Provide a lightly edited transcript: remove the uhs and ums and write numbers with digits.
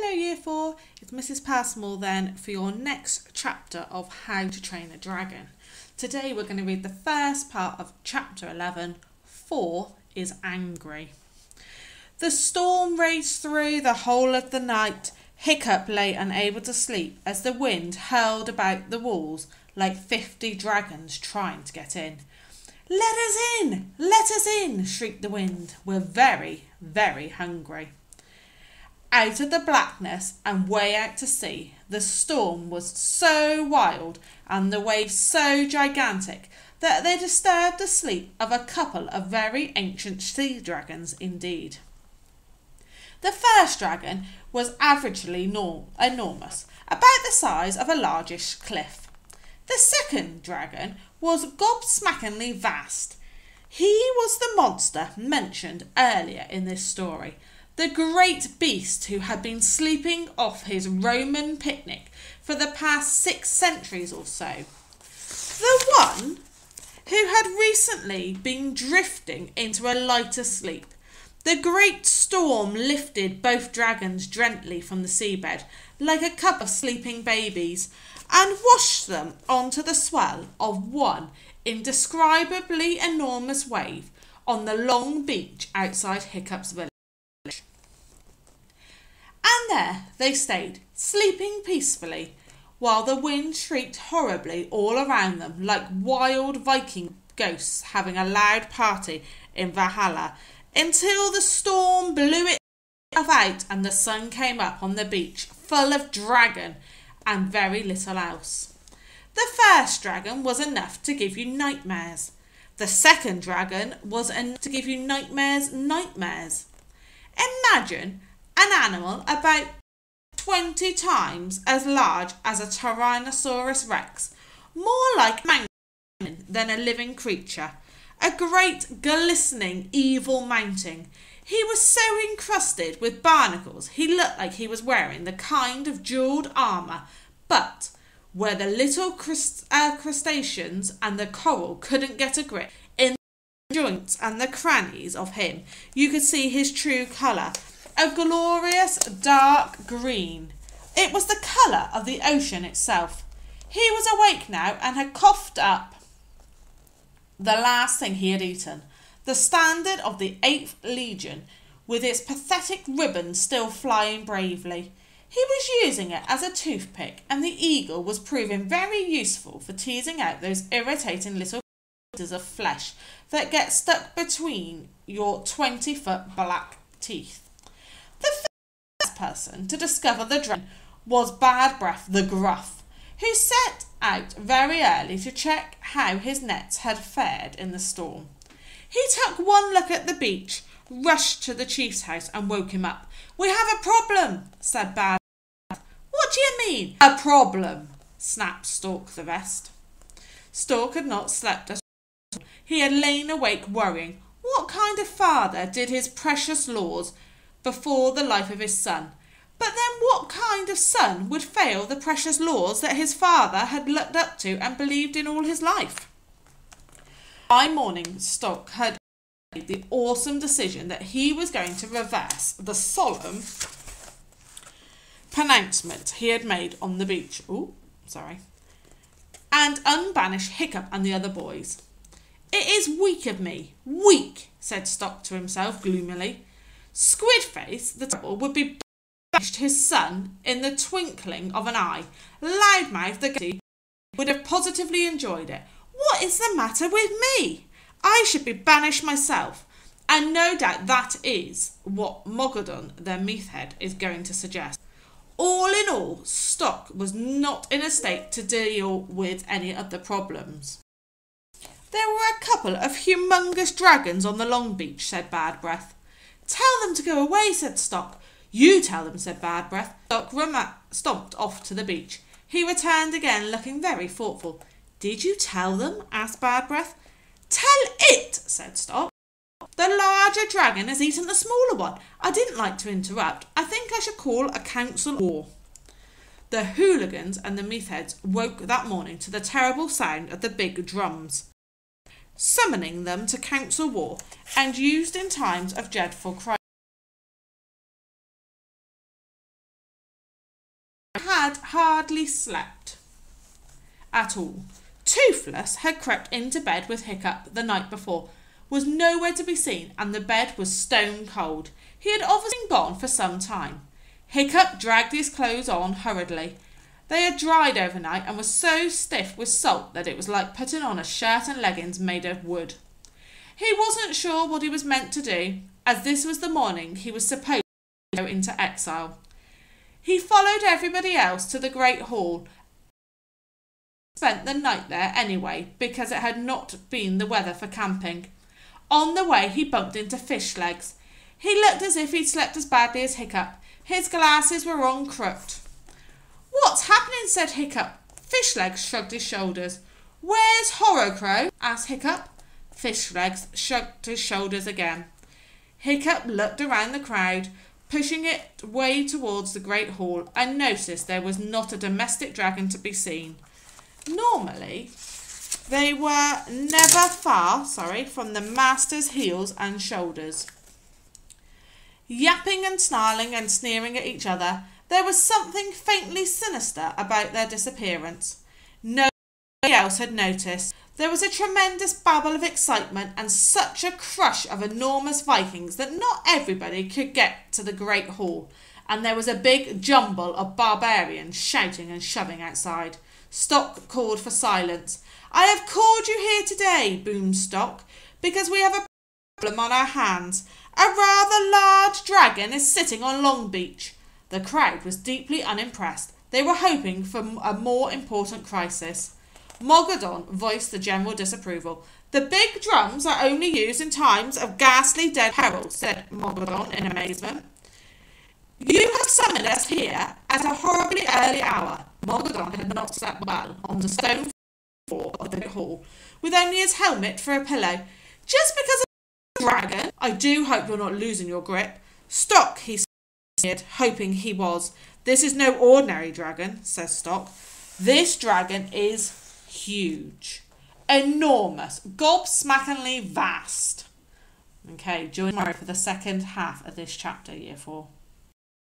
Hello Year 4, it's Mrs Passmore then for your next chapter of How to Train a Dragon. Today we're going to read the first part of chapter 11, 4 is Angry. The storm raged through the whole of the night. Hiccup lay unable to sleep as the wind hurled about the walls like 50 dragons trying to get in. "Let us in! Let us in!" shrieked the wind. "We're very, very hungry." Out of the blackness and way out to sea, the storm was so wild and the waves so gigantic that they disturbed the sleep of a couple of very ancient sea dragons indeed. The first dragon was averagely enormous, about the size of a largish cliff. The second dragon was gobsmackingly vast. He was the monster mentioned earlier in this story, the great beast who had been sleeping off his Roman picnic for the past 6 centuries or so. The one who had recently been drifting into a lighter sleep. The great storm lifted both dragons gently from the seabed like a couple of sleeping babies and washed them onto the swell of one indescribably enormous wave on the long beach outside Hiccup's village. And there they stayed, sleeping peacefully, while the wind shrieked horribly all around them like wild Viking ghosts having a loud party in Valhalla, until the storm blew itself out and the sun came up on the beach full of dragon and very little else. The first dragon was enough to give you nightmares. The second dragon was enough to give you nightmares. Imagine an animal about 20 times as large as a Tyrannosaurus Rex, more like a mountain than a living creature, a great glistening evil mountain. He was so encrusted with barnacles he looked like he was wearing the kind of jewelled armour, but where the little crustaceans and the coral couldn't get a grip, in the joints and the crannies of him you could see his true colour, a glorious dark green. It was the colour of the ocean itself. He was awake now and had coughed up the last thing he had eaten, the standard of the 8th Legion, with its pathetic ribbon still flying bravely. He was using it as a toothpick, and the eagle was proving very useful for teasing out those irritating little pieces of flesh that get stuck between your 20-foot black teeth. The first person to discover the dragon was Bad Breath the Gruff, who set out very early to check how his nets had fared in the storm. He took one look at the beach, rushed to the chief's house and woke him up. "We have a problem," said Bad Breath. "What do you mean, a problem?" snapped Stork the Vest. Stork had not slept at all. He had lain awake worrying. What kind of father did his precious laws before the life of his son? But then what kind of son would fail the precious laws that his father had looked up to and believed in all his life? By morning, Stork had made the awesome decision that he was going to reverse the solemn pronouncement he had made on the beach. And unbanish Hiccup and the other boys. "It is weak of me, weak," said Stork to himself gloomily. Squidface, the trouble, would be banished his son in the twinkling of an eye. Loudmouth the goatee would have positively enjoyed it. What is the matter with me? I should be banished myself, and no doubt that is what Mogadon the Meathead is going to suggest. All in all, Stork was not in a state to deal with any of the problems. "There were a couple of humongous dragons on the long beach," said Bad Breath. "Tell them to go away," said Stork. "You tell them," said Bad Breath. Stork stomped off to the beach. He returned again looking very thoughtful. "Did you tell them?" asked Bad Breath. "Tell it," said Stork. "The larger dragon has eaten the smaller one. I didn't like to interrupt. I think I should call a council of war." The hooligans and the Meatheads woke that morning to the terrible sound of the big drums, summoning them to council war and used in times of dreadful crisis. had hardly slept at all. Toothless had crept into bed with Hiccup the night before, was nowhere to be seen, and the bed was stone cold. He had obviously been gone for some time. Hiccup dragged his clothes on hurriedly. They had dried overnight and were so stiff with salt that it was like putting on a shirt and leggings made of wood. He wasn't sure what he was meant to do, as this was the morning he was supposed to go into exile. He followed everybody else to the great hall, spent the night there anyway, because it had not been the weather for camping. On the way he bumped into Fishlegs. He looked as if he'd slept as badly as Hiccup. His glasses were on crooked. "What's happening?" said Hiccup. Fishlegs shrugged his shoulders. "Where's Horrocrow?" asked Hiccup. Fishlegs shrugged his shoulders again. Hiccup looked around the crowd, pushing it way towards the great hall, and noticed there was not a domestic dragon to be seen. Normally, they were never far from the master's heels and shoulders. Yapping and snarling and sneering at each other, there was something faintly sinister about their disappearance. Nobody else had noticed. There was a tremendous babble of excitement and such a crush of enormous Vikings that not everybody could get to the great hall, and there was a big jumble of barbarians shouting and shoving outside. Stock called for silence. "I have called you here today," boomed Stock, "because we have a problem on our hands. A rather large dragon is sitting on Long Beach." The crowd was deeply unimpressed. They were hoping for a more important crisis. Mogadon voiced the general disapproval. "The big drums are only used in times of ghastly dead peril," said Mogadon in amazement. "You have summoned us here at a horribly early hour." Mogadon had not slept well on the stone floor of the hall, with only his helmet for a pillow. "Just because of a dragon? I do hope you're not losing your grip." "Stock," he said, hoping he was. "This is no ordinary dragon," says Stock. "This dragon is huge, enormous, gobsmackingly vast." Okay, join tomorrow for the second half of this chapter, Year 4.